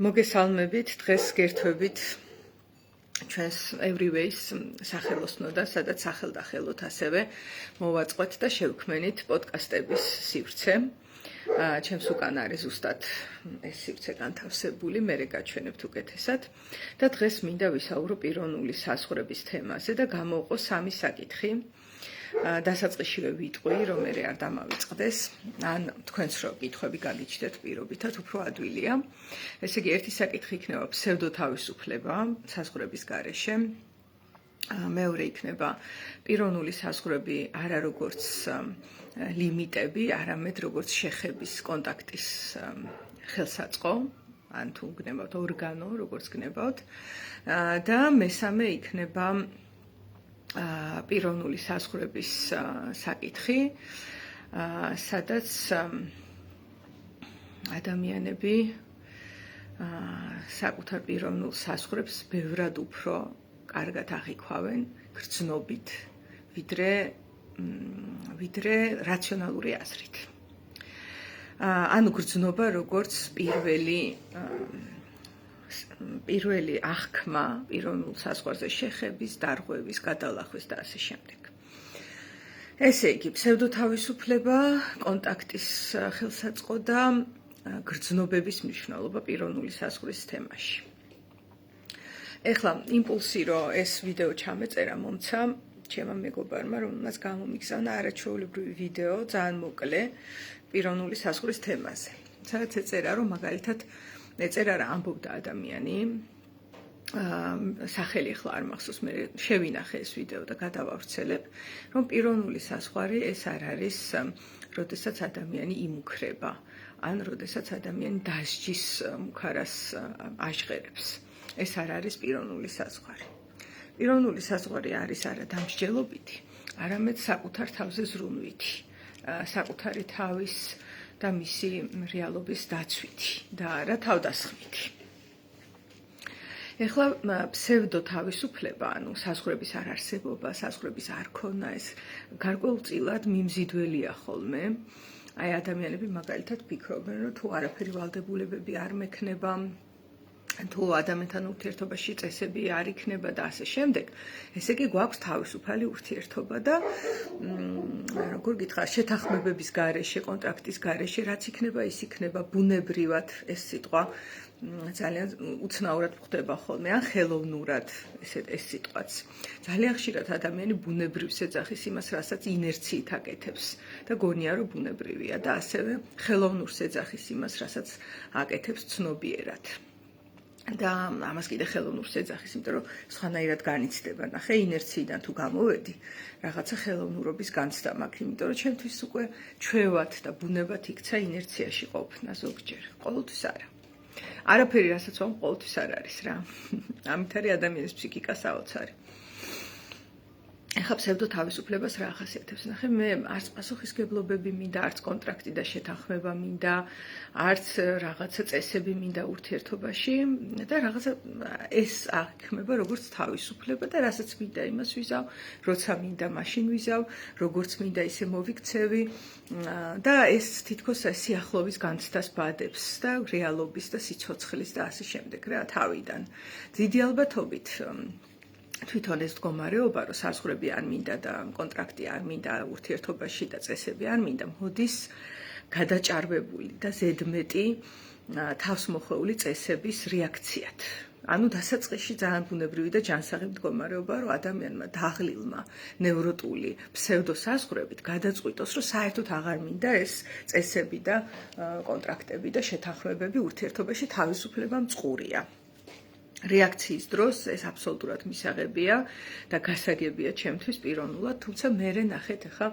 მოგესალმებით, დღეს გერთვებით ჩვენს Everyways სახელოსნო და სადაც სახელდახელოთ ასევე მოვაწყვეთ და შევქმნით პოდკასტების სივრცე. ჩემს უკან არის ზუსტად ეს სივრცე განთავსებული, მე გაჩვენებთ უკეთესად და დღეს მინდა ვისაუბრო პიროვნული საზღვრების თემაზე და გამოვყო სამი საკითხი. დასაწყისშივე ვიტყვი, რომ მე არ დამავიწყდეს, ან თქვენს რო კითხვები გაგიჩნდეთ პირობითად, უფრო ადვილია. ესე იგი, ერთი საკითხი იქნება ფსევდოთავისუფლება საზღვრების გარეშე. მეორე იქნება პიროვნული საზღვრები არა როგორც ლიმიტები, არამედ როგორც შეხების კონტაქტის ხელსაწყო, ან თუ გნებავთ ორგანო, როგორც გნებავთ. და მესამე იქნება პიროვნული საზღვრების საკითხი, სადაც ადამიანები საკუთარ პიროვნულ საზღვრებს ბევრად უფრო კარგად აღიქვავენ გრძნობით, ვიდრე რაციონალური აზრით. ანუ გრძნობა როგორც პირველი აღქმა პიროვნულ საზღვარზე შეხების, დარღვევის, გადალახვის და ასე შემდეგ. ესე იგი, ფსევდოთავისუფლება, კონტაქტის ხელსაწყო და გრძნობების მნიშვნელობა პიროვნული საზღვრის თემაში. ეხლა იმპულსი, რომ ეს ვიდეო ჩამეწერა მომცა ჩემმა მეგობარმა, რომელმაც გამომიგზავნა არაჩვეულებრივი ვიდეო, ძალიან მოკლე პიროვნული საზღვრის თემაზე. სადაც ეწერა, რომ მაგალითად ეწერა რა ამბობდა ადამიანი, სახელი ახლა არ მახსოვს, მე შევინახე ეს ვიდეო და გადავავრცელებ, რომ პიროვნული საზღვარი ეს არ არის, როდესაც ადამიანი იმუქრება, ან როდესაც ადამიანი დასჯის მუქარას აჟღერებს. ეს არ არის პიროვნული საზღვარი. პიროვნული საზღვარი არის არა დამსჯელობითი, არამედ საკუთარ თავზე ზრუნვითი, საკუთარი თავის და მისი რეალობის დაცვითი და არა თავდასხმითი. ეხლა ფსევდოთავისუფლება, ანუ საზღვრების არ არსებობა, საზღვრების არ ქონა, ეს გარკვეულწილად მიმზიდველია ხოლმე. აი ადამიანები მაგალითად ფიქრობენ, რომ თუ არაფერი ვალდებულებები არ მექნება, თუ ადამიანთან ურთიერთობაში წესები არ იქნება და ასე შემდეგ, ესე იგი გვაქვს თავისუფალი ურთიერთობა და როგორ გითხრა, შეთანხმებების გარეშე, კონტრაქტის გარეშე, რაც იქნება, ის იქნება ბუნებრივად, ეს სიტყვა ძალიან უცნაურად გვხვდება ხოლმე, ან ხელოვნურად, ეს სიტყვაც. ძალიან ხშირად ადამიანი ბუნებრივს ეძახის იმას, რასაც ინერციით აკეთებს და გონია, რომ ბუნებრივია და ასევე ხელოვნურს ეძახის იმას, რასაც აკეთებს ცნობიერად. და ამას კიდე ხელოვნურს ეძახის, იმიტომ რომ სხვანაირად განიცდება. ნახე, ინერციიდან თუ გამოვედი, რაღაცა ხელოვნურობის განცდა მაქვს, იმიტომ რომ ჩემთვის უკვე ჩვევად და ბუნებად იქცა ინერციაში ყოფნა ზოგჯერ. ყოველთვის არა. არაფერი, რასაც ვამ, ყოველთვის არ არის რა. ამით არის ადამიანის ფსიქიკა საოცარი. ეხლა ფსევდოთავისუფლებას რა ახასიათებს? ნახე, მე არც პასუხისგებლობები მინდა, არც კონტრაქტი და შეთანხმება მინდა, არც რაღაცა წესები მინდა ურთიერთობაში და რაღაცა ეს აღიქმება როგორც თავისუფლება და რასაც მინდა იმას ვიზავ, როცა მინდა მაშინ ვიზავ, როგორც მინდა ისე მოვიქცევი და ეს თითქოს სიახლოვის განცდას ბადებს და რეალობის და სიცოცხლის და ასე შემდეგ რა თავიდან. დიდი ალბათობით თვითონ ეს მდგომარეობა, რომ საზღვრები არ მინდა და კონტრაქტი არ მინდა ურთიერთობაში და წესები არ მინდა, მოდის გადაჭარბებული და ზედმეტი თავსმოხვეული წესების რეაქციად. ანუ დასაწყისში ძალიან ბუნებრივი და ჯანსაღი მდგომარეობა, რომ ადამიანმა დაღლილმა ნევროტული ფსევდოსაზღვრებით გადაწყვიტოს, რომ საერთოდ აღარ მინდა ეს წესები და კონტრაქტები და შეთანხმებები ურთიერთობაში, თავისუფლება მწყურია. რეაქციის დროს ეს აბსოლუტურად მისაღებია და გასაგებია ჩემთვის პიროვნულად, თუმცა მე ნახეთ ახლა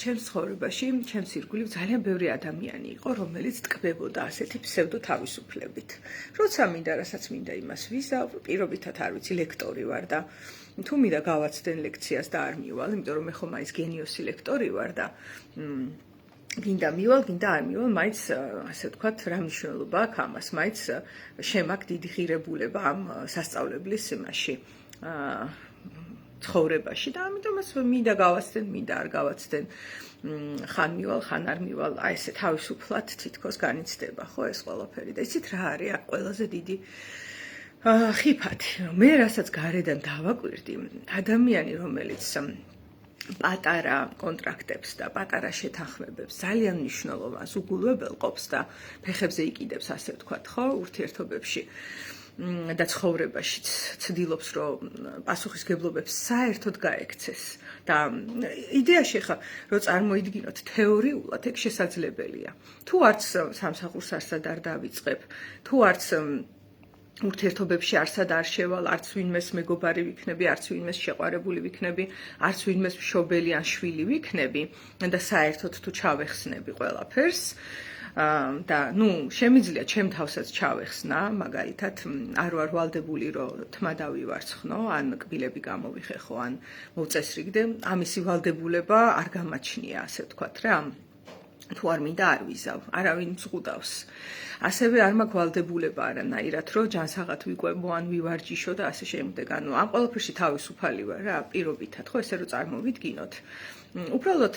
ჩემს ცხოვრებაში, ჩემს ირგვლივ ძალიან ბევრი ადამიანი იყო, რომელიც ტკბებოდა ასეთი ფსევდოთავისუფლებით. როცა მინდა, რასაც მინდა იმას ვიზავ, პირობითად არ ვიცი, ლექტორი ვარ და თუ მინდა გავაცდენ ლექციას და არ მივალ, იმიტომ რომ მე ხომ მაინც გენიოსი ლექტორი ვარ და გინდა მივალ, გინდა არ მივალ, მაინც ასე ვთქვათ, რა მნიშვნელობა აქვს ამას, მაინც შემაქვს დიდი ღირებულება ამ სასწავლებლის იმაში, ცხოვრებაში და ამიტომაც მინდა გავაცდენ, მინდა არ გავაცდენ, ხან მივალ, ხან არ მივალ, აი ესე თავისუფლად თითქოს განიცდება, ხო ეს ყველაფერი და იცით რა არის აქ ყველაზე დიდი ხიფათი. მე რასაც გარედან დავაკვირდი, ადამიანი რომელიც პატარა კონტრაქტებს და პატარა შეთანხმებებს ძალიან მნიშვნელოვანს უგულვებელყოფს და ფეხებზე იკიდებს, ასე ვთქვათ, ხო, ურთიერთობებში და ცხოვრებაშიც ცდილობს, რომ პასუხისგებლობებს საერთოდ გაექცეს და იდეაში ხა რო წარმოიდგინოთ თეორიულად ეგ შესაძლებელია. თუ არც სამსახურს არსად არ დავიწყებ, თუ არც ურთიერთობებში არსად არ შევალ, არც ვინმეს მეგობარი ვიქნები, არც ვინმეს შეყვარებული ვიქნები, არც ვინმეს მშობელი ან შვილი ვიქნები და საერთოდ თუ ჩავეხსნები ყველაფერს და შემიძლია ჩემ თავსაც ჩავეხსნა, მაგალითად არ ვარ ვალდებული რომ თმა დავივარცხნო, ან კბილები გამოვიხეხო, ან მოვწესრიგდე, ამისი ვალდებულება არ გამაჩნია, ასე ვთქვათ რა. თუ არ მინდა არ ვიზავ, არავინ მზღუდავს. ასევე არ მაქვს ვალდებულება არანაირად, რომ ჯანსაღად ვიკვებო ან ვივარჯიშო და ასე შემდეგ. ანუ ამ ყველაფერში თავისუფალი ვარ რა, პირობითად, ხო, ესე რომ წარმოვიდგინოთ. უბრალოდ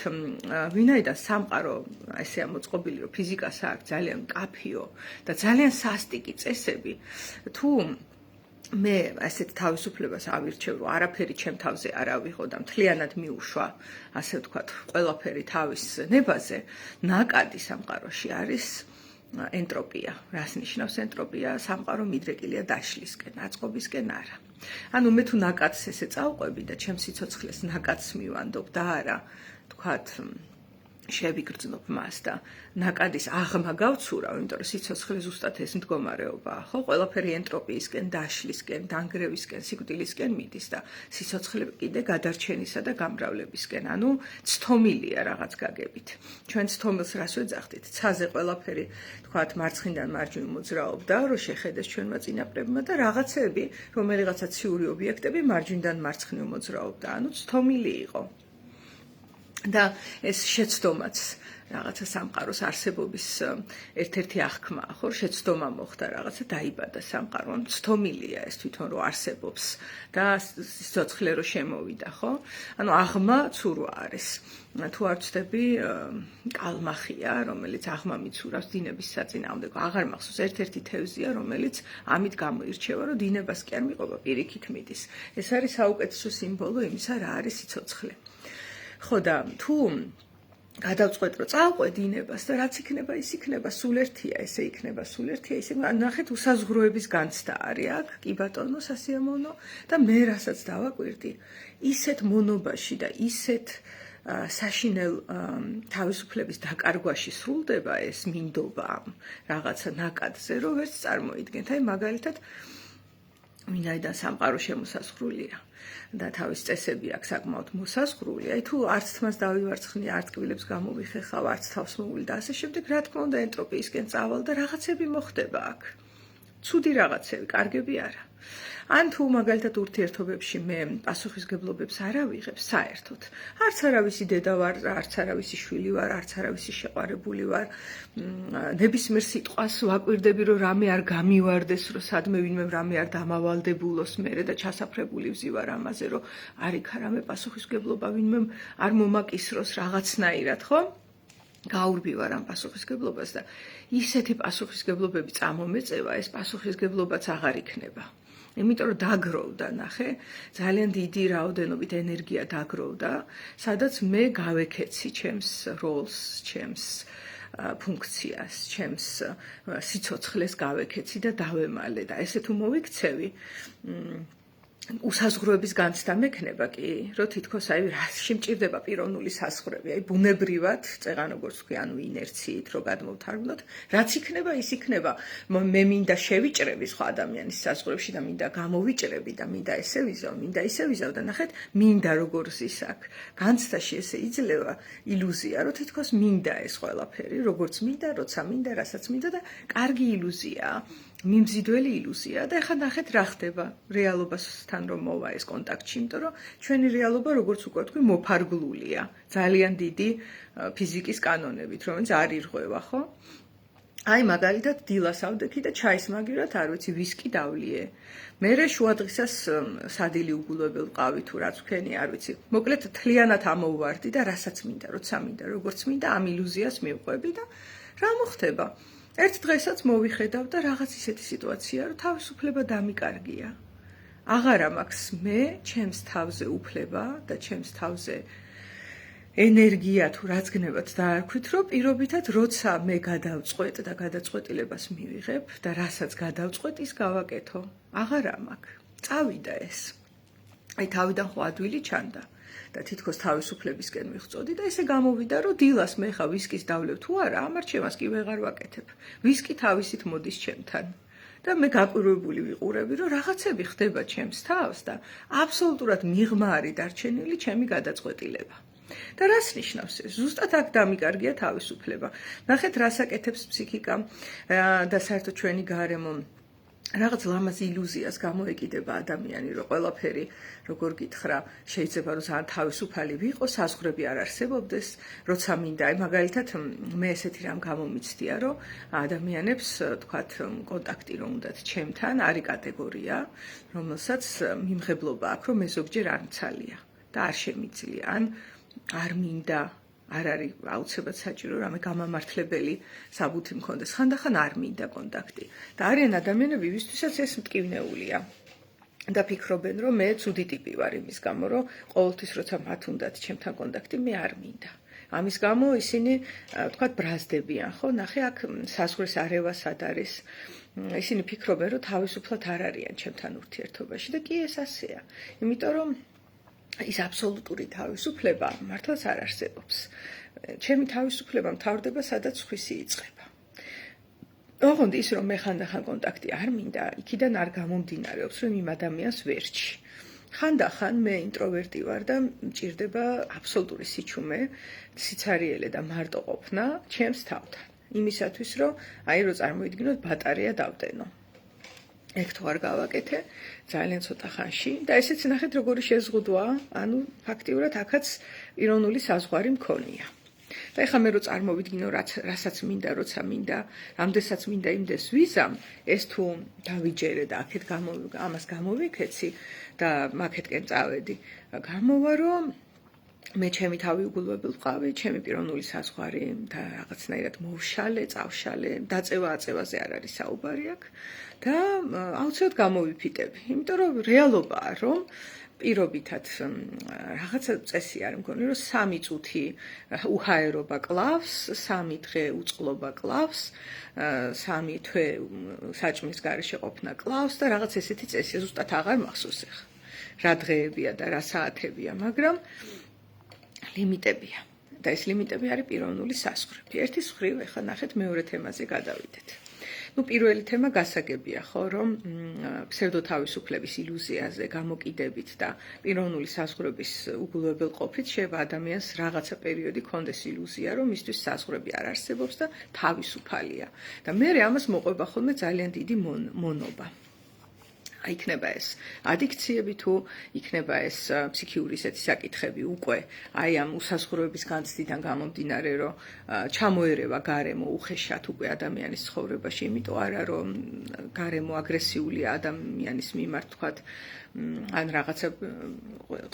ვინაიდან სამყარო ესეა მოწყობილი, რომ ფიზიკას აქვს ძალიან მკაფიო და ძალიან სასტიკი წესები, თუ მე ასეთ თავისუფლებას ავირჩევ, რომ არაფერი ჩემ თავზე არ ავიღო და მთლიანად მიუშვა, ასე ვთქვათ, ყველაფერი თავის ნებაზე, ნაკადი სამყაროში არის ენტროპია. რას ნიშნავს ენტროპია? სამყარო მიდრეკილია დაშლისკენ, აწყობისკენ არა. ანუ მე თუ ნაკადს ესე წავყვები და ჩემს სიცოცხლეს ნაკადს მივანდობ და არა, თქვათ, შევიგრძნობ მას და ნაკადის აღმა გავცურავ, იმიტომ რომ სიცოცხლე ზუსტად ეს მდგომარეობაა, ხო? ყველაფერი ენტროპიისკენ, დაშლისკენ, დანგრევისკენ, სიკვდილისკენ მიდის და სიცოცხლე კიდე გადარჩენისა და გამრავლებისკენ, ანუ ცთომილია რაღაც გაგებით. ჩვენ ცთომილს რას ვეძახდით? ცაზე ყველაფერი, თქვათ, მარცხნიდან მარჯვნივ მოძრაობდა, რომ შეხედეს ჩვენმა წინაპრებმა და რაღაცები, რომელიღაცა ციური ობიექტები მარჯვნიდან მარცხნივ მოძრაობდა, ანუ ცთომილი იყო. და ეს შეცდომაც რაღაცა სამყაროს არსებობის ერთ-ერთი აღქმაა, ხო? შეცდომა მოხდა, რაღაცა დაიბადა სამყარო, ცდომილია ეს თვითონ რომ არსებობს და სიცოცხლე რომ შემოვიდა, ხო? ანუ აღმა ცურვა არის. თუ არ ვცდები, კალმახია, რომელიც აღმა მიცურავს დინების საწინააღმდეგო. აღარ მახსოვს, ერთ-ერთი თევზია, რომელიც ამით გამოირჩევა, რომ დინებას კი არ მიყვება, პირიქით მიდის. ეს არის საუკეთესო სიმბოლო იმისა, რა არის სიცოცხლე. ხო და თუ გადავწყვეტ, რომ წავყვე დინებას და რაც იქნება, ის იქნება, სულ ერთია, ესე იქნება, სულ ერთია, ისე ნახეთ, უსაზღვროების განცდა არის აქ, კი ბატონო, სასიამოვნო და მე რასაც დავაკვირდი, ისეთ მონობაში და ისეთ საშინელ თავისუფლების დაკარგვაში სრულდება ეს მინდობა რაღაცა ნაკადზე, რომ ვერც წარმოიდგენთ. აი მაგალითად, ვინაიდან სამყარო შემოსაზღვრულია და თავის წესები აქვს საკმაოდ მოსაზღვრული, აი თუ არც თმას დავივარცხნი, არც კბილებს გამოვიხეხავ, არც თავს მოვული და ასე შემდეგ, რა თქმა უნდა, ენტროპიისკენ წავალ და რაღაცები მოხდება აქ. ცუდი რაღაცები, კარგები არა. ან თუ მაგალითად ურთიერთობებში მე პასუხისგებლობებს არ ავიღებ საერთოდ. არც არავისი დედა ვარ, არც არავისი შვილი ვარ, არც არავისი შეყვარებული ვარ. ნებისმიერ სიტყვას ვაკვირდები, რომ რამე არ გამივარდეს, რომ სადმე ვინმე რამე არ დამავალდებულოს მერე და ჩასაფრებული ვზივარ ამაზე, რომ არ იქ რამე პასუხისგებლობა ვინმე არ მომაკისროს რაღაცნაირად, ხო? გაურბივარ ამ პასუხისგებლობას და ისეთი პასუხისგებლობები წამომეწევა, ეს პასუხისგებლობაც აღარ იქნება. იმიტომ რომ დაგროვდა, ნახე, ძალიან დიდი რაოდენობით ენერგია დაგროვდა, სადაც მე გავეკეცი ჩემს როლს, ჩემს ფუნქციას, ჩემს სიცოცხლეს გავეკეცი და დავემალე და ესე თუ მოვიქცევი, უსაზღვროების განცდა მექნება კი, რომ თითქოს აი რასში მჭირდება პიროვნული საზღვრები, აი ბუნებრივად, წეღან როგორც ვქვი, ანუ ინერციით რო გადმოვთარგმნოთ, რაც იქნება, ის იქნება. მე მინდა შევიჭრები სხვა ადამიანის საზღვრებში და მინდა გამოვიჭრები და მინდა ესე ვიზავ, მინდა ისე ვიზავ და ნახეთ, მინდა როგორც ის აქ. განცდაში ესე იძლევა ილუზია, რომ თითქოს მინდა ეს ყველაფერი, როგორც მინდა, როცა მინდა, რასაც მინდა და კარგი ილუზიაა. მიმზიდველი ილუზია და ეხლა ნახეთ რა ხდება რეალობასთან რომ მოვა ეს კონტაქტში, იმიტომ რომ ჩვენი რეალობა როგორც უკვე ვთქვი მოფარგლულია ძალიან დიდი ფიზიკის კანონებით, რომელიც არ ირღვევა, ხო? აი მაგალითად დილას ავდექი და ჩაის მაგივრად არ ვიცი ვისკი დავლიე. მერე შუადღისას სადილი უგულებელ ყავი თუ რაც ვქენი არ ვიცი. მოკლედ თლიანად ამოვვარდი და რასაც მინდა, როცა მინდა, როგორც მინდა ამ ილუზიას მივყვები და რა მოხდება? ერთ დღესაც მოვიხედავ და რაღაც ისეთი სიტუაცია, რომ თავისუფლება დამიკარგია. აღარა მაქვს მე ჩემს თავზე უფლება და ჩემს თავზე ენერგია თუ რაც გნებათ დაარქვით, რომ პირობითად როცა მე გადავწყვეტ და გადაწყვეტილებას მივიღებ და რასაც გადავწყვეტ ის გავაკეთო. აღარა მაქვს. წავიდა ეს. აი თავიდან ხო ადვილი ჩანდა და თითქოს თავისუფლებისკენ მივწოდი და ესე გამოვიდა, რომ დილას მე ხა ვისკის დავლევ თუ არა, ამარჩევას კი ვეღარ ვაკეთებ. ვისკი თავისით მოდის ჩემთან. და მე გაკვირვებული ვიყურები, რომ რაღაცები ხდება ჩემს თავს და აბსოლუტურად მიღმა არის დარჩენილი ჩემი გადაწყვეტილება. და რას ნიშნავს ეს? ზუსტად აქ დამიკარგია თავისუფლება. ნახეთ, რას აკეთებს ფსიქიკა და საერთოდ ჩვენი გარემო. რაღაც ლამაზ ილუზიას გამოეკიდება ადამიანი, რომ ყველაფერი, როგორ გითხრა, შეიძლება რომ ძალიან თავისუფალი ვიყო, საზღვრები არ არსებობდეს, როცა მინდა. აი მაგალითად მე ესეთი რამ გამომიცდია, რომ ადამიანებს, თქვათ, კონტაქტი რომ უნდათ ჩემთან, არის კატეგორია, რომელსაც მიმღებლობა აქვს, რომ მე ზოგჯერ არ მცალია და არ შემიძლია, ან არ მინდა, არ არის აუცილებლად საჭირო რამე გამამართლებელი საბუთი მქონდეს. ხანდახან არ მინდა კონტაქტი. და არიან ადამიანები, ვისთვისაც ეს მტკივნეულია. და ფიქრობენ, რომ მე ცუდი ტიპი ვარ იმის გამო, რომ ყოველთვის როცა მათ უნდათ ჩემთან კონტაქტი, მე არ მინდა. ამის გამო ისინი, თქვათ, ბრაზდებიან, ხო? ნახე, აქ საზღვრის არევა სად არის. ისინი ფიქრობენ, რომ თავისუფლად არ არიან ჩემთან ურთიერთობაში და კი ეს ასეა. იმიტომ რომ ის აბსოლუტური თავისუფლება მართლაც არ არსებობს. ჩემი თავისუფლება მთავრდება, სადაც სხვისი იწყება. ოღონდ ის რომ მე ხანდახან კონტაქტი არ მინდა, იქიდან არ გამომდინარეობს, რომ იმ ადამიანს ვერჩი. ხანდახან მე ინტროვერტი ვარ და მჭირდება აბსოლუტური სიჩუმე, სიცარიელე და მარტო ყოფნა ჩემს თავთან. იმისათვის, რომ აი რო წარმოიდგინოთ ბატარეა დავტენო. ეგ თუ არ გავაკეთე, ძალიან ცოტა ხანში და ესეც ნახეთ როგორი შეზღუდვაა, ანუ ფაქტიურად აქაც პიროვნული საზღვარი მქონია. და ეხლა მე რო წარმოვიდგინო, რასაც მინდა, როცა მინდა, რამდენსაც მინდა იმდეს ვიზამ, ეს თუ დავიჯერე და აქეთ ამას გამოვიქეცი და მაქეთკენ წავედი, გამოვა რომ მე ჩემი თავი უგულებელ ვყავი, ჩემი პიროვნული საზღვარი და რაღაცნაირად მოვშალე, წავშალე, დაწევა-აწევაზე არ არის საუბარი აქ და აუცილებლად გამოვიფიტები. იმიტომ რომ რეალობაა, რომ პირობითად რაღაცა წესი არ მგონი, რომ 3 წუთი უჰაერობა კლავს, 3 დღე უწყლობა კლავს, 3 თვე საჭმლის გარეშე ყოფნა კლავს და რაღაც ესეთი წესი ზუსტად აღარ მახსოვს ახლა. რა დღეებია და რა საათებია, მაგრამ ლიმიტებია. და ეს ლიმიტები არის პიროვნული საზღვრები. ერთის მხრივ ახლა ნახეთ მეორე თემაზე გადავიდეთ. პირველი თემა გასაგებია, ხო, რომ ფსევდოთავისუფლების ილუზიაზე გამოკიდებით და პიროვნული საზღვრების უგულებელყოფით შეიძლება ადამიანს რაღაცა პერიოდი ქონდეს ილუზია, რომ მისთვის საზღვრები არ არსებობს და თავისუფალია. და მე ამას მოყვება ხოლმე ძალიან დიდი მონობა. იქნება ეს ადიქციები თუ იქნება ეს ფსიქიური ისეთი საკითხები უკვე აი ამ უსაზღვროების განცდიდან გამომდინარე, რომ ჩამოერევა გარემო უხეშად უკვე ადამიანის ცხოვრებაში, იმიტომ არა რომ გარემო აგრესიულია ადამიანის მიმართ, თქვათ, ან რაღაცა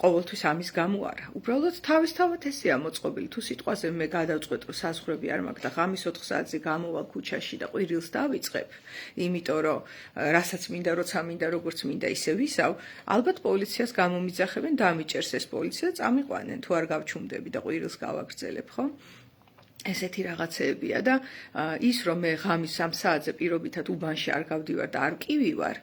ყოველთვის ამის გამო არა. უბრალოდ თავისთავად ესეა მოწყობილი. თუ სიტყვაზე მე გადავწყვეტ, რომ საზღვრები არ მაქვს და ღამის 4 საათზე გამოვალ ქუჩაში და ყვირილს დავიწყებ, იმიტომ რომ რასაც მინდა, როცა მინდა, როგორც მინდა ისე ვისავ, ალბათ პოლიციას გამომიძახებენ, დამიჭერს ეს პოლიცია, წამიყვანენ, თუ არ გავჩუმდები და ყვირილს გავაგრძელებ, ხო? ესეთი რაღაცეებია და ის რომ მე ღამის 3 საათზე პირობითად უბანში არ გავდივარ და არ მკივივარ,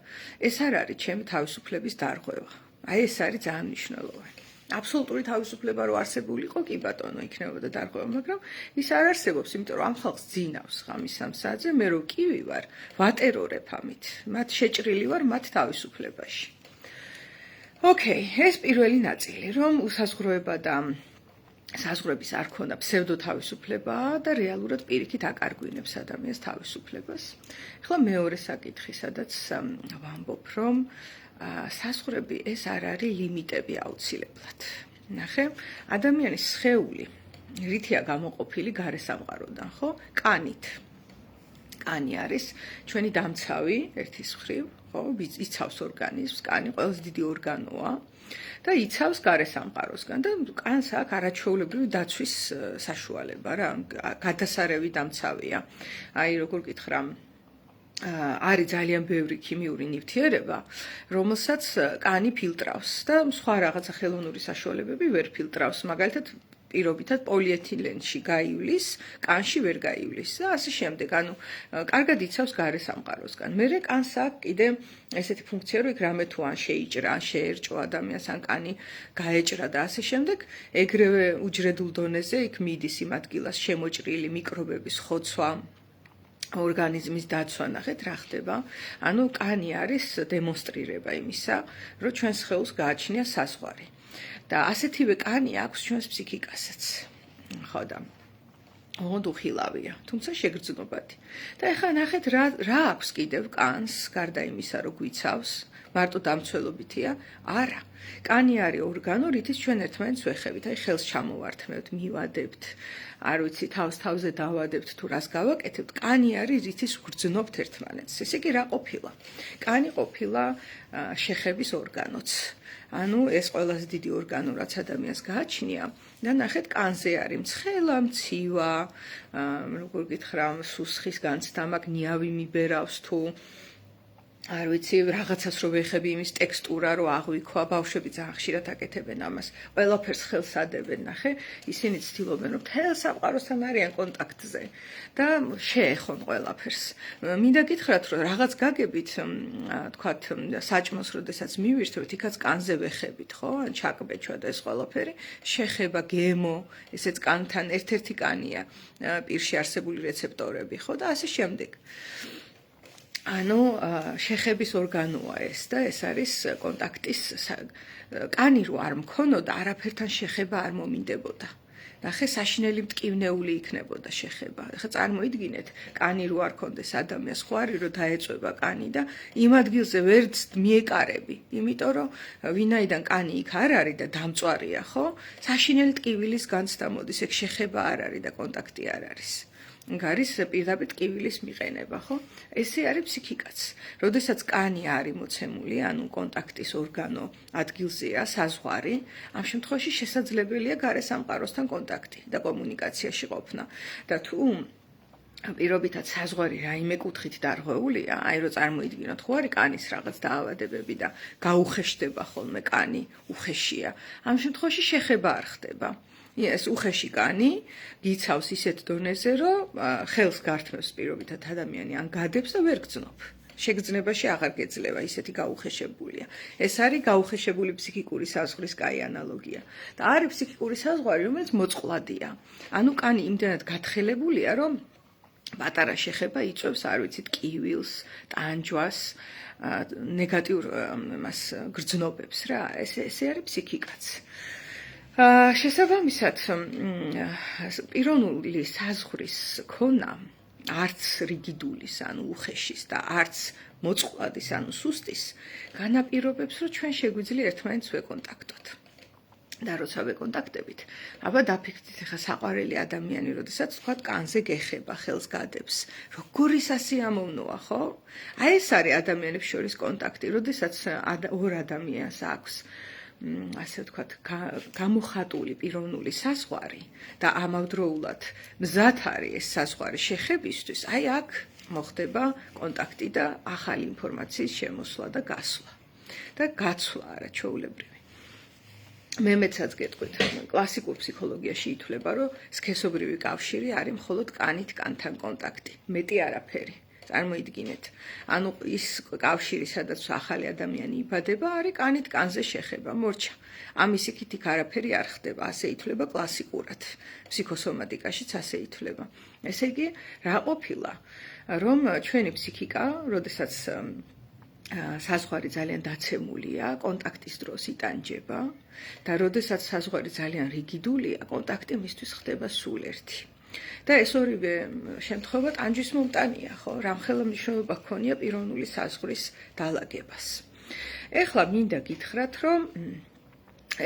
ეს არ არის ჩემი თავისუფლების დარღვევა. აი ეს არის ძალიან მნიშვნელოვანი. აბსოლუტური თავისუფლება რო არსებულიყო, კი ბატონო, იქნებოდა დარღვევა, მაგრამ ის არ არსებობს, იმიტომ რომ ამ ხალხს ძინავს ღამის 3 საათზე, მე რო მკივივარ, ვატერორებ ამით. მათ შეჭრილი ვარ მათ თავისუფლებაში. ოკეი, ეს პირველი ნაწილი, რომ უსაზღვროება და საზღვრების არ ქონა ფსევდოთავისუფლებაა და რეალურად პირიქით აკარგვინებს ადამიანს თავისუფლებას. ახლა მეორე საკითხი, სადაც ვამბობ, რომ საზღვრები ეს არ არის ლიმიტები აუცილებლად. ნახე, ადამიანის სხეული რითია გამოყოფილი გარესამყაროდან, ხო? კანით. კანი არის ჩვენი დამცავი ერთის მხრივ, ხო, იცავს ორგანიზმს, კანი ყველაზე დიდი ორგანოა და იცავს გარესამყაროსგან და კანს აქვს არაჩვეულებრივი დაცვის საშუალება რა, გადასარევი დამცავია. აი როგორ გითხრა არის ძალიან ბევრი ქიმიური ნივთიერება, რომელსაც კანი ფილტრავს და სხვა რაღაცა ხელოვნური საშუალებები ვერ ფილტრავს, მაგალითად პირობითად პოლიეთილენში გაივლის, კანში ვერ გაივლის და ასე შემდეგ. ანუ კარგად იცავს გარესამყაროსგან. მერე კანს აქვს კიდე ესეთი ფუნქცია, რომ იქ რამე თუ ან შეიჭრა, ან შეერჭო ადამიანს, ან კანი გაეჭრა და ასე შემდეგ, ეგრევე უჯრედულ დონეზე იქ მიდის იმ ადგილას შემოჭრილი მიკრობების ხოცვა, ორგანიზმის დაცვა, ნახეთ რა ხდება. ანუ კანი არის დემონსტრირება იმისა, რომ ჩვენს სხეულს გააჩნია საზღვარი. და ასეთივე კანი აქვს ჩვენს ფსიქიკასაც. ხო და უხილავია, თუმცა შეგრძნობადი. და ეხლა ნახეთ რა აქვს კიდევ კანს, გარდა იმისა, რომ გვიცავს, მარტო დამცველობითია? არა. კანი არის ორგანო, რითიც ჩვენ ერთმანეთს ვეხებით, აი ხელს ჩამოვართმევთ, მივადებთ, არ ვიცი, თავზე დავადებთ თუ რას გავაკეთებთ. კანი არის, რითიც ვგრძნობთ ერთმანეთს. ესე იგი რა ყოფილა? კანი ყოფილა შეხების ორგანოც. ანუ ეს ყველაზე დიდი ორგანო, რაც ადამიანს გააჩნია და ნახეთ კანზე არის მცხელა, მცივა, როგორ გითხრა, სუსხის განცდა მაქვს, ნიავი მიბერავს თუ არ ვიცი, რაღაცას რო ვეხები იმის ტექსტურა რო აღვიქვა, ბავშვები ძალიან ხშირად აკეთებენ ამას. ყველაფერს ხელს ადებენ, ნახე, ისინი ცდილობენ, რომ მთელ სამყაროსთან არიან კონტაქტზე და შეეხონ ყველაფერს. მინდა გითხრათ, რომ რაღაც გაგებით, თქვათ, საჭმოს როდესაც მივირთვით, იქაც კანზე ვეხებით, ხო? ან ჩაკბეჭვა და ეს ყველაფერი, შეხება, გემო, ესეც კანთან ერთ-ერთი კანია, პირში არსებული რეცეპტორები, ხო? და ასე შემდეგ. ანუ შეხების ორგანოა ეს და ეს არის კონტაქტის კანი რო არ მქონოდა, არაფერთან შეხება არ მომინდებოდა. ნახე, საშინელი მტკივნეული იქნებოდა შეხება. ახლა წარმოიდგინეთ, კანი რო არ ქონდეს ადამიანს, ხო არის რომ დაეწვება კანი და იმ ადგილზე ვერც მიეკარები, იმიტომ რომ ვინაიდან კანი იქ არ არის და დამწვარია, ხო? საშინელი ტკივილის განცდა მოდის, ეგ შეხება არ არის და კონტაქტი არ არის. გარის პირდაპირ ტკივილის მიყენება, ხო? ესე არის ფსიქიკაც. როდესაც კანი არის მოცემული, ანუ კონტაქტის ორგანო ადგილზეა, საზღვარი, ამ შემთხვევაში შესაძლებელია გარესამყაროსთან კონტაქტი და კომუნიკაციაში ყოფნა. და თუ პირობითად საზღვარი რაიმე კუთხით დარღვეულია, აი რომ წარმოიდგინოთ, ხო არის კანის რაღაც დაავადებები და გაუხეშდება ხოლმე კანი, უხეშია. ამ შემთხვევაში შეხება არ ხდება. ეს უხეში კანი გიცავს ისეთ დონეზე, რომ ხელს გართმევს პირობითად ადამიანი ან გადებს და ვერ გძნობ. შეგრძნებაში აღარ გეძლევა, ისეთი გაუხეშებულია. ეს არის გაუხეშებული ფსიქიკური საზღვრის კაი ანალოგია. და არის ფსიქიკური საზღვარი, რომელიც მოწყვლადია. ანუ კანი იმდენად გათხელებულია, რომ პატარა შეხება იწვევს, არ ვიცით, კივილს, ტანჯვას, ნეგატიურ მას გრძნობებს რა. ესე არის ფსიქიკაც. შესაბამისად, პიროვნული საზღვრის ქონა არც რიგიდულის, ანუ უხეშის და არც მოწყვლადის, ანუ სუსტის, განაპირობებს, რომ ჩვენ შეგვიძლია ერთმანეთს ვეკონტაქტოთ. და როცა ვეკონტაქტებით, აბა დაფიქრდით, ახლა საყვარელი ადამიანი, როდესაც თქვა კანზე გეხება, ხელს გადებს, როგორი სასიამოვნოა, ხო? აი ეს არის ადამიანებს შორის კონტაქტი, როდესაც ორ ადამიანს აქვს ასე ვთქვათ, გამოხატული პიროვნული საზღვარი და ამავდროულად მზად არის ეს საზღვარი შეხებისთვის, აი აქ მოხდება კონტაქტი და ახალი ინფორმაციის შემოსვლა და გასვლა და გაცვლა არაჩვეულებრივი. მე მეცაც გეტყვით, კლასიკურ ფსიქოლოგიაში ითვლება, რომ სქესობრივი კავშირი არის მხოლოდ კანით კანთან კონტაქტი, მეტი არაფერი. წარმოიდგინეთ, ანუ ის კავშირი, სადაც ახალი ადამიანი იბადება, არის კანით კანზე შეხება, მორჩა. ამის იქით იქ არაფერი არ ხდება, ასე ითვლება კლასიკურად. ფსიქოსომატიკაშიც ასე ითვლება. ესე იგი, რა ყოფილა, რომ ჩვენი ფსიქიკა, როდესაც საზღვარი ძალიან დაცემულია, კონტაქტის დროს იტანჯება და როდესაც საზღვარი ძალიან რიგიდულია, კონტაქტი მისთვის ხდება სულ ერთი. და ეს ორივე შემთხვევა ტანჯვის მომტანია, ხო? რამხელა მნიშვნელობა ჰქონია პიროვნული საზღვრის დალაგებას. ეხლა მინდა გითხრათ, რომ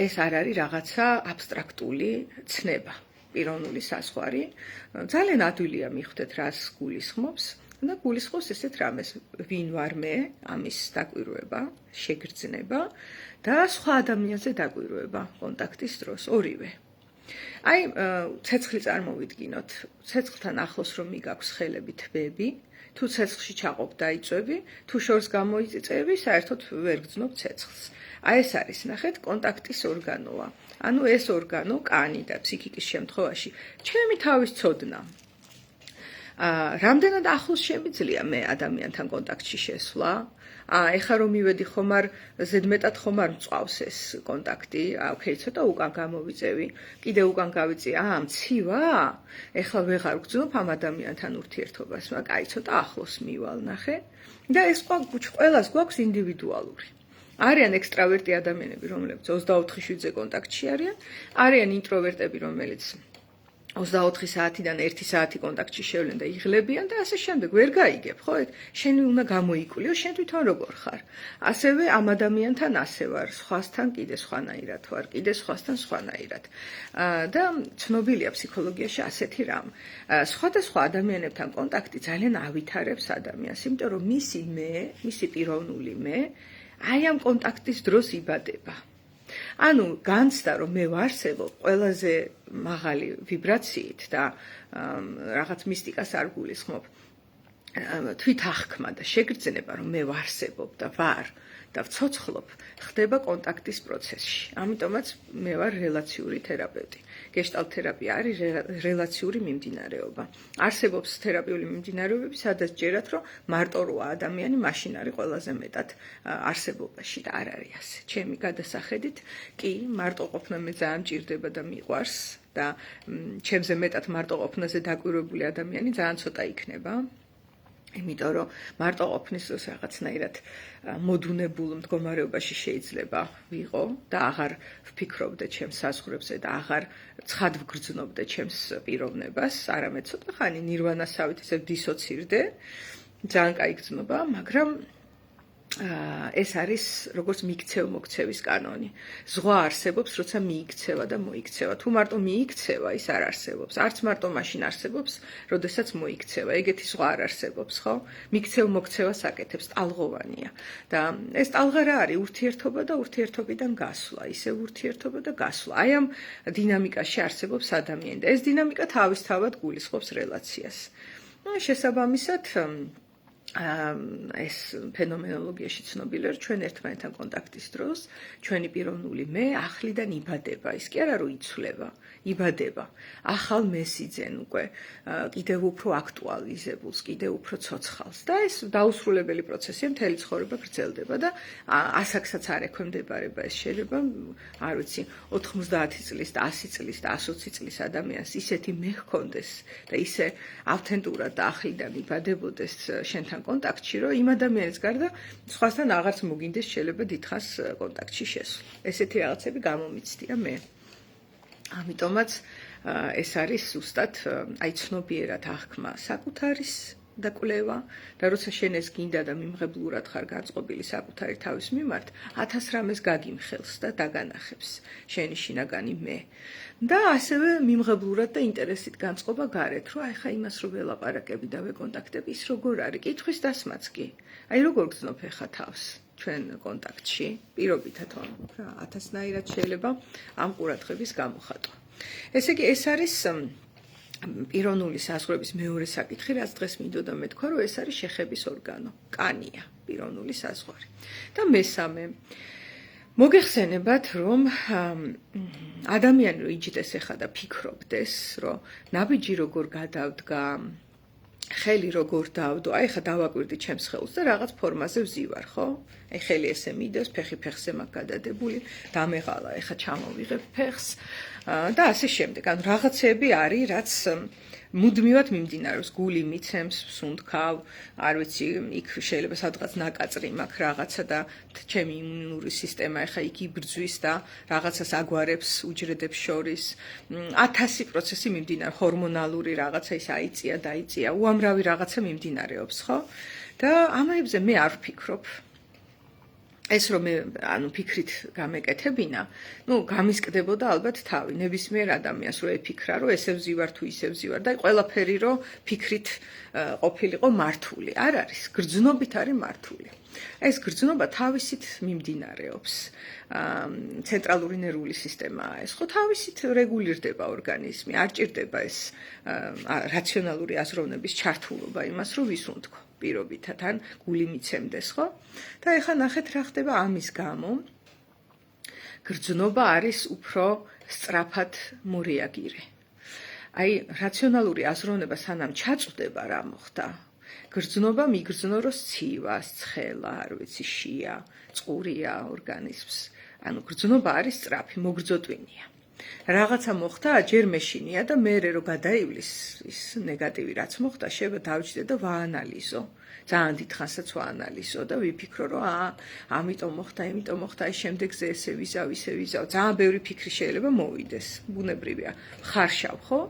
ეს არ არის რაღაცა აბსტრაქტული ცნება, პიროვნული საზღვარი. ძალიან ადვილია მიხვდეთ, რას გულისხმობს. და გულისხმობს ესეთ რამეს, ვინ ვარ მე, ამის დაკვირვება, შეგრძნება და სხვა ადამიანზე დაკვირვება კონტაქტის დროს, ორივე. აი, ცეცხლი წარმოვიდგინოთ, ცეცხლთან ახლოს რომ მიგაქვს ხელები, თვები, თუ ცეცხლში ჩაყოფ დაიწვევი, თუ შორს გამოიწიწევი, საერთოდ ვერ გძნობ ცეცხლს. აი ეს არის, ნახეთ, კონტაქტის ორგანოა. ანუ ეს ორგანო, კანი და ფსიქიკის შემთხვევაში, ჩემი თავის ცოდნა. რამდენად ახლოს შემიძლია მე ადამიანთან კონტაქტში შესვლა? ეხლა რომ მივედი ხომ არ ზედმეტად ხომ არ მწვავს ეს კონტაქტი? ოკეი, ცოტა უკან გამოვიწევი, კიდე უკან გავიწი, მცივა? ეხლა ვეღარ ვგრძნობ ამ ადამიანთან ურთიერთობას, მაგრამ აი ცოტა ახლოს მივალ, ნახე? და ეს ყველას გვაქვს ინდივიდუალური. არიან ექსტრავერტი ადამიანები, რომლებიც 24 შვიდზე კონტაქტში არიან ინტროვერტები, რომელიც 24 საათიდან 1 საათი კონტაქტში შევლენ და იღლებიან და ასე შემდეგ ვერ გაიგებ, ხო? შენი უნდა გამოიკვლიო, შენ თვითონ როგორ ხარ. ასევე ამ ადამიანთან ასე ვარ, სხვასთან კიდე სხვანაირად ვარ, კიდე სხვასთან სხვანაირად. და ცნობილია ფსიქოლოგიაში ასეთი რამ. სხვადასხვა ადამიანებთან კონტაქტი ძალიან ავითარებს ადამიანს, იმიტომ რომ მისი პიროვნული მე, აი ამ კონტაქტის დროს იბადება. ანუ განცდა რომ მე ვარსებობ ყველაზე მაღალი ვიბრაციით და რაღაც მისტიკას არ გულისხმობ თვითახკმა და შეგრძნება რომ მე ვარსებობ და ვარ და ვცოცხლობ ხდება კონტაქტის პროცესში. ამიტომაც მე ვარ რელაციური თერაპევტი. გეშტალტ თერაპია არის რელაციური მიმდინარეობა. არსებობს თერაპიული მიმდინარეობები, სადაც ჯერათ რომ მარტო როა ადამიანი, მაშინ არის ყველაზე მეტად არსებობაში და არ არის ასე. ჩემი გადასახედით კი მარტო ყოფნა მე ძალიან მჭირდება და მიყვარს და ჩემზე მეტად მარტო ყოფნაზე დაკვირვებული ადამიანი ძალიან ცოტა იქნება. იმიტომ რომ მარტო ყოფნის დროს რაღაცნაირად მოდუნებულ მდგომარეობაში შეიძლება ვიყო და აღარ ვფიქრობდე ჩემს საზღვრებზე და აღარ ცხად ვგრძნობდე ჩემს პიროვნებას, არამედ ცოტა ხანი ნირვანასავით ესე ვდისოცირდე, ძალიან კაი გრძნობა, მაგრამ ეს არის როგორც მიქცევ-მოქცევის კანონი. ზღვა არსებობს, როცა მიიქცევა და მოიქცევა. თუ მარტო მიიქცევა, ის არ არსებობს. არც მარტო მაშინ არსებობს, როდესაც მოიქცევა. ეგეთი ზღვა არ არსებობს, ხო? მიქცევ-მოქცევას აკეთებს, ტალღოვანია. და ეს ტალღა რა არის? ურთიერთობა და ურთიერთობიდან გასვლა, ისევ ურთიერთობა და გასვლა. აი ამ დინამიკაში არსებობს ადამიანი და ეს დინამიკა თავისთავად გულისხმობს რელაციას. შესაბამისად, ეს ფენომენოლოგიაში ცნობილია, რომ ჩვენ ერთმანეთთან კონტაქტის დროს ჩვენი პიროვნული მე ახლიდან იბადება, ის კი არა რომ იცვლება, იბადება. ახალ მეს იძენ უკვე კიდევ უფრო აქტუალიზებულს, კიდევ უფრო ცოცხალს და ეს დაუსრულებელი პროცესია მთელი ცხოვრება გრძელდება და ასაკსაც არ ექვემდებარება ეს შეიძლება, არ ვიცი, 90 წლის და 100 წლის და 120 წლის ადამიანს ისეთი მე ჰქონდეს და ისე ავთენტურად და ახლიდან იბადებოდეს შენთან კონტაქტში, რომ იმ ადამიანის გარდა სხვასთან აღარც მოგინდეს შეიძლება დიდხანს კონტაქტში შესვლა. ესეთი რაღაცები გამომიცდია მე. ამიტომაც ეს არის ზუსტად აი ცნობიერად აღქმა საკუთარის დაკვლევა და როცა შენ ეს გინდა და მიმღებლურად ხარ განწყობილი საკუთარი თავის მიმართ, 1000 რამეს გაგიმხელს და დაგანახებს შენი შინაგანი მე. და ასევე მიმღებლურად და ინტერესით განწყობა გარეთ, რომ აი ხა იმას რო ველაპარაკები და ვეკონტაქტები, ის როგორ არის? კითხვის დასმაც კი. აი როგორ გძნობ ხა თავს ჩვენ კონტაქტში? პირობითად რა 1000-ნაირად შეიძლება ამ ყურადღების გამოხატვა. ესე იგი ეს არის პიროვნული საზღვრების მეორე საკითხი, რაც დღეს მინდოდა მეთქვა, რომ ეს არის შეხების ორგანო, კანია, პიროვნული საზღვარი. და მესამე, მოგეხსენებათ, რომ ადამიანი რო იჯდეს ახლა და ფიქრობდეს, რომ ნაბიჯი როგორ გადავდგა, ხელი როგორ დავდო, აი ხა დავაკვირდი ჩემს ხელს და რაღაც ფორმაზე ვზივარ, ხო? აი ხელი ესე მიდევს, ფეხი ფეხზე მაქვს გადადებული, დამეღალა, ეხა ჩამოვიღებ ფეხს და ასე შემდეგ. ანუ რაღაცები არის, რაც მუდმივად მიმდინარეობს, გული მიცემს, სუნთქავ, არ ვიცი, იქ შეიძლება სადღაც ნაკაწრი მაქვს რაღაცა და ჩემი იმუნური სისტემა ეხა იქ იბრძვის და რაღაცას აგვარებს უჯრედებს შორის. 1000 პროცესი მიმდინარეობს, ჰორმონალური რაღაცა ის აიწია, დაიწია, უამრავი რაღაცა მიმდინარეობს, ხო? და ამაებზე მე არ ვფიქრობ. ეს რომ მე ფიქრით გამეკეთებინა, გამისკდებოდა ალბათ თავი ნებისმიერ ადამიანს რომ ეფიქრა რომ ესე ვზივარ თუ ისე ვზივარ და ყველაფერი რომ ფიქრით ყოფილიყო მართული. არ არის, გრძნობით არის მართული. ეს გრძნობა თავისით მიმდინარეობს. ცენტრალური ნერვული სისტემაა ეს, ხო თავისით რეგულირდება ორგანიზმი, არ ჭირდება ეს რაციონალური აზროვნების ჩართულობა იმას რომ ვისუნთქო. პირობითად ან გული მიცემდეს, ხო? და ეხლა ნახეთ რა ხდება ამის გამო. გრძნობა არის უფრო სწრაფად მორეაგირე. აი, რაციონალური აზროვნება სანამ ჩაწვდება რა მოხდა. გრძნობა მიგრძნო რომ სცივას, ცხელა, არ ვიცი, შია, წყურია ორგანიზმს. ანუ გრძნობა არის სწრაფი, მოგრძოტვინია. რაღაცა მოხდა, ჯერ მეშინია და მერე რომ გადაივლის ის ნეგატივი რაც მოხდა, შეიძლება დავჭდე და ვაანალიზო. ძალიან დიდხანსაც ვაანალიზო და ვიფიქრო რომ ამიტომ მოხდა, იმიტომ მოხდა, აი შემდეგზე ესე ვიზავ. ძალიან ბევრი ფიქრი შეიძლება მოვიდეს. ბუნებრივია. ხარშავ, ხო?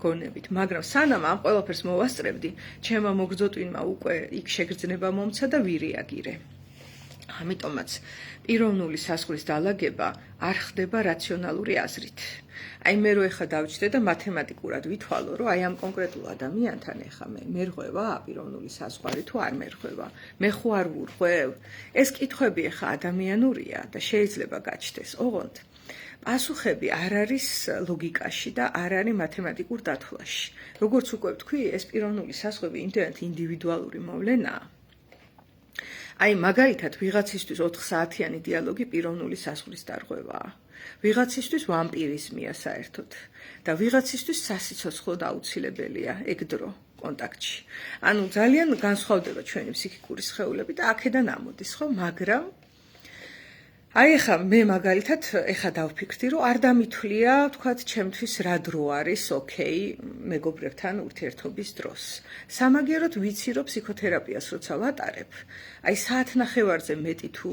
გონებით, მაგრამ სანამ ამ ყველაფერს მოვასწრებდი, ჩემმა მოგრძოტვინმა უკვე იქ შეგრძნება მომცა და ვირეაგირე. ამიტომაც პიროვნული საზღვრის დალაგება არ ხდება რაციონალური აზრით. აი მე რო ეხა დავჭდე და მათემატიკურად ვითვალო, რომ აი ამ კონკრეტულ ადამიანთან ეხა მე მერღვევა პიროვნული საზღვარი თუ არ მერღვევა. მე ხო არ ვურღვევ? ეს კითხვები ეხა ადამიანურია და შეიძლება გაჩნდეს. ოღონდ პასუხები არ არის ლოგიკაში და არ არის მათემატიკურ დათვლაში. როგორც უკვე ვთქვი, ეს პიროვნული საზღვრები იმდენად ინდივიდუალური მოვლენაა. აი მაგალითად ვიღაცისთვის 4 საათიანი დიალოგი პიროვნული საზღვრის დარღვევაა. ვიღაცისთვის ვამპირიზმია საერთოდ და ვიღაცისთვის სასიცოცხლო აუცილებელია ეგ დრო კონტაქტში. ანუ ძალიან განსხვავდება ჩვენი ფსიქიკური სხეულები და აქედან ამოდის, ხო, მაგრამ აი ეხა მე მაგალითად ეხა დავფიქრდი, რომ არ დამითვლია, თქვათ, ჩემთვის რა დრო არის ოკეი მეგობრებთან ურთიერთობის დროს. სამაგიეროდ ვიცი, რომ ფსიქოთერაპიას როცა ვატარებ, აი საათნახევარზე მეტი თუ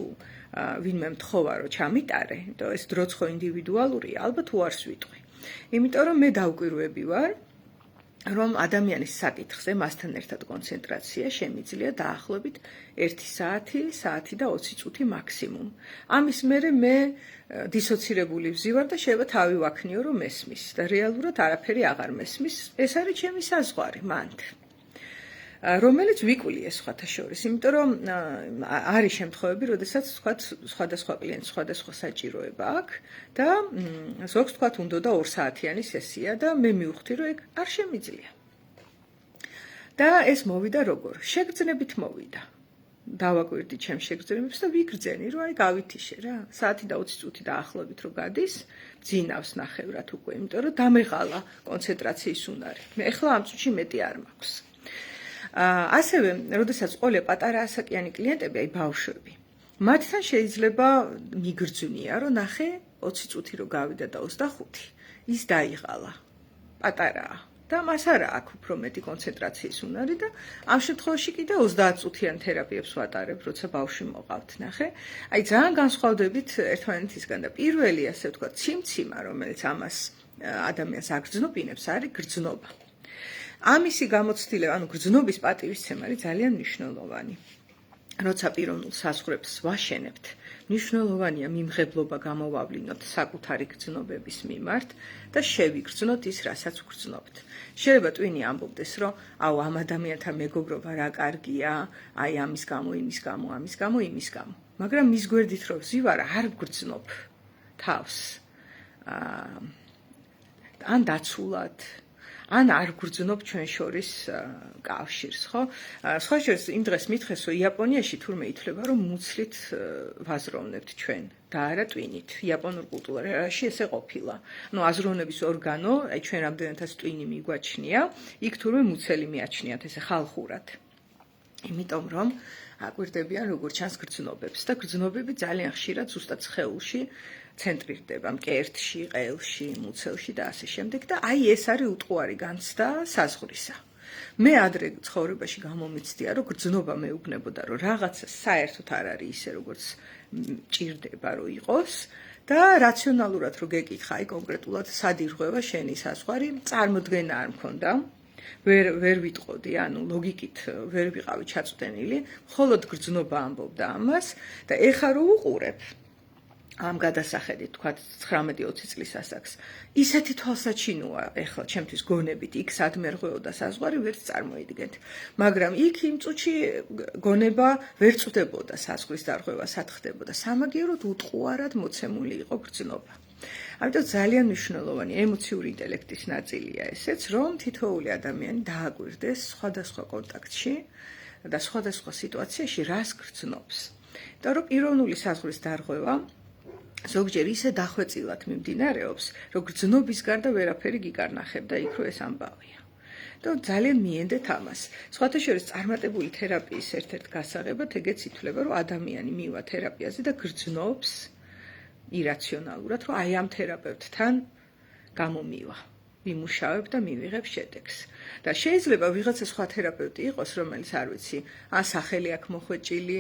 ვინმე მთხოვა, რომ ჩამიტარე, და ეს დროც ხო ინდივიდუალურია, ალბათ უარს ვიტყვი. იმიტომ რომ მე დავკვირვები ვარ, რომ ადამიანის საკითხზე მასთან ერთად კონცენტრაცია შემიძლია დაახლოებით 1 საათი და 20 წუთი მაქსიმუმ. ამის მერე მე დისოცირებული ვზივარ და შეიძლება თავი ვაქნიო, რომ მესმის და რეალურად არაფერი აღარ მესმის. ეს არის ჩემი საზღვარი მანდ. რომელიც ვიკვლიე სხვათა შორის, იმიტომ რომ არის შემთხვევები, როდესაც თქვათ სხვადასხვა კლიენტს სხვადასხვა საჭიროება აქვს და ზოგს თქვათ უნდა 2 საათიანი სესია და მე მივხვდი, რომ ეგ არ შემიძლია. და ეს მოვიდა როგორ? შეგრძნებით მოვიდა. დავაკვირდი ჩემს შეგრძნებებს და ვიგრძენი, რომ აი გავითიშე რა. საათი და 20 წუთი დაახლოებით რო გადის, ძინავს ნახევრად უკვე, იმიტომ რომ დამეღალა კონცენტრაციის უნარი. მე ახლა ამ წუთში მეტი არ მაქვს. ასევე, როდესაც ყოლია პატარა ასაკიანი კლიენტები, აი ბავშვები, მათთან შეიძლება მიგრძნია, რომ ნახე 20 წუთი რო გავიდა და 25, ის დაიღალა. პატარაა და მას არ აქვს უფრო მეტი კონცენტრაციის უნარი და ამ შემთხვევაში კიდე 30 წუთიან თერაპიებს ვატარებ, როცა ბავშვი მოყავთ, ნახე. აი ძალიან განსხვავდებით ერთმანეთისგან და პირველი, ასე ვთქვათ, ციმციმა, რომელიც ამას ადამიანს აგრძნობინებს, არის გრძნობა. ამისი გამოცდილება, ანუ გრძნობის პატივისცემა არის ძალიან მნიშვნელოვანი. როცა პიროვნულ საზღვრებს ვაშენებთ, მნიშვნელოვანია მიმღებლობა გამოვავლინოთ საკუთარი გრძნობების მიმართ და შევიგრძნოთ ის, რასაც ვგრძნობთ. შეიძლება ტვინი ამბობდეს, რომ აუ ამ ადამიანთან მეგობრობა რა კარგია, აი ამის გამო, იმის გამო, ამის გამო, იმის გამო. მაგრამ მის გვერდით რო ვზივარ, არ ვგრძნობ თავს. ან დაცულად ან არ გრძნობ ჩვენ შორის კავშირს, ხო? სხვა შორის იმ დღეს მითხეს, რომ იაპონიაში თურმე ითვლება, რომ მუცლით ვაზროვნებთ ჩვენ და არა ტვინით. იაპონურ კულტურაში ესე ყოფილა. ანუ აზროვნების ორგანო, აი ჩვენ რამდენადაც ტვინი მიგვაჩნია, იქ თურმე მუცელი მიაჩნიათ ესე ხალხურად. იმიტომ რომ აკვირდებიან როგორ ჩანს გრძნობებს და გრძნობები ძალიან ხშირად ზუსტად სხეულში ცენტრირდება, მკერდში, ყელში, მუცელში და ასე შემდეგ და აი ეს არის უტყუარი განცდა საზღვრისა. მე ადრე ცხოვრებაში გამომიცდია, რომ გრძნობა მეუბნებოდა, რომ რაღაცა საერთოდ არ არის ისე, როგორც ჭირდება, რომ იყოს და რაციონალურად რო გეკითხა, აი კონკრეტულად სად ირღვევა შენი საზღვარი, წარმოდგენა არ მქონდა. ვერ ვიტყოდი, ანუ ლოგიკით ვერ ვიყავი ჩაწვდენილი, მხოლოდ გრძნობა ამბობდა ამას და ეხა რო უყურებ ამ გადასახედით, თქვა 19-20 წლის ასაკს. ისეთი თვალსაჩინოა ეხლა ჩემთვის გონებით, იქ სადმე რღვეოდა საზღვარი, ვერც წარმოიდგენთ. მაგრამ იქ იმ წუთში გონება ვერ წვდებოდა საზღვრის დარღვევა, სად ხდებოდა. სამაგიეროდ უტყუარად მოცემული იყო გრძნობა. ამიტომ ძალიან მნიშვნელოვანი ემოციური ინტელექტის ნაწილია ესეც, რომ თითოეული ადამიანი დააკვირდეს სხვადასხვა კონტაქტში და სხვადასხვა სიტუაციაში რას გრძნობს. იმიტომ რომ პიროვნული საზღვრის დარღვევა ზოგჯერ ისე დახვეწილად მიმდინარეობს, რომ გრძნობის გარდა ვერაფერი გიგარნახებ და იქ რო ეს ამბავია. და ძალიან მიენდეთ ამას. სხვათა შორის წარმატებული თერაპიის ერთ-ერთ გასაღებად ეგეც ითვლება, რომ ადამიანი მივა თერაპიაზე და გრძნობს ირაციონალურად, რომ აი ამ თერაპევტთან გამომივა. ვიმუშავებ და მივიღებ შედეგს. და შეიძლება ვიღაცა სხვა თერაპევტი იყოს, რომელიც არ ვიცი, ან სახელი აქვს მოხვეჭილი,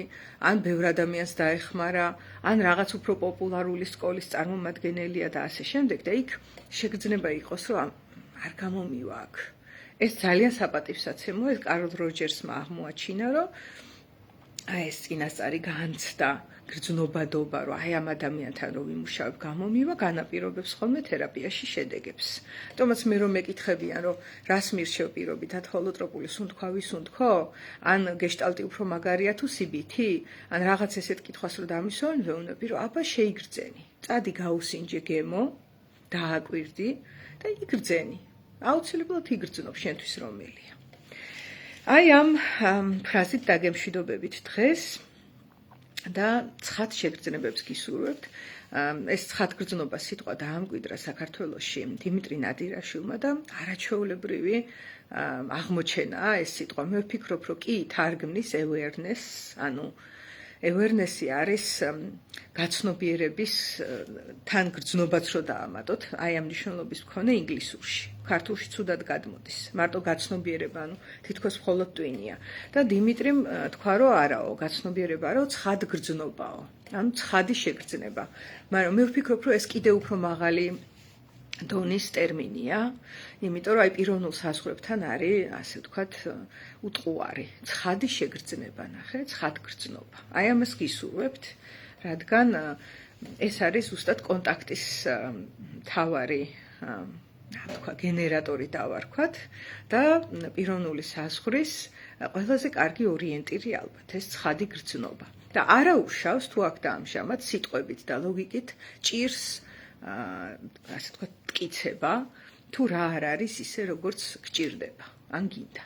ან ბევრ ადამიანს დაეხმარა, ან რაღაც უფრო პოპულარული სკოლის წარმომადგენელია და ასე შემდეგ და იქ შეგრძნება იყოს, რომ არ გამომივა აქ. ეს ძალიან საპატივსაცემოა, ეს კარლ როჯერსმა აღმოაჩინა, რომ აი ეს წინასწარი განცდა, გრძნობადობა, რომ აი ამ ადამიანთან რომ ვიმუშავებ, გამომივა, განაპირობებს ხოლმე თერაპიაში შედეგებს. თუმცა მე რომ მეკითხებიან, რომ რას მირჩევ პირობითად, ჰოლოტროპული სუნთქვა ვისუნთქო, ან გეშტალტი უფრო მაგარია თუ CBT, ან რაღაც ესეთ კითხვას რომ დამისვენ, ვეუბნები, რომ აბა შეიგრძენი. წადი გაუსინჯე გემო, დააკვირდი და იგრძენი. აუცილებლად იგრძნობ შენთვის რომელია. აი ამ ფრაზით დაგემშვიდობებით დღეს და ცხად შეგრძნებებს გისურვებთ. ეს ცხადგრძნობა სიტყვა დაამკვიდრა საქართველოში დიმიტრი ნადირაშვილმა და არაჩვეულებრივი აღმოჩენაა ეს სიტყვა. მე ვფიქრობ, რომ კი თარგმნის awareness, ანუ awareness-ი არის გაცნობიერების თან გრძნობაც რო დაამატოთ, აი ამ მნიშვნელობის მქონე ინგლისურში. ქართულში ცუდად გადმოდის. მარტო გაცნობიერება, ანუ თითქოს მხოლოდ ტვინია. და დიმიტრიმ თქვა, რომ არაო, გაცნობიერება არო, ცხად გრძნობაო. ანუ ცხადი შეგრძნება. მაგრამ მე ვფიქრობ, რომ ეს კიდევ უფრო მაღალი დონის ტერმინია, იმიტომ რომ აი პიროვნულ საზღვრებთან არის, ასე ვთქვათ, უტყუარი, ცხადი შეგრძნება, ნახე, ცხადგრძნობა. აი ამას გისურვებთ, რადგან ეს არის ზუსტად კონტაქტის მთავარი თქვა გენერატორი დავარქვათ და პიროვნული საზღვრის ყველაზე კარგი ორიენტირი ალბათ ეს ცხადი გრძნობა. და არა უშავს თუ აქ და ამჟამად სიტყვებით და ლოგიკით ჭირს ასე ვთქვათ მტკიცება თუ რა არ არის ისე როგორც გჭირდება ან გინდა.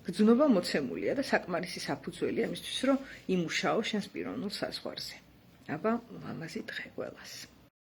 გრძნობა მოცემულია და საკმარისი საფუძველია იმისთვის რომ იმუშაო შენს პიროვნულ საზღვარზე. აბა ლამაზი დღე ყველას.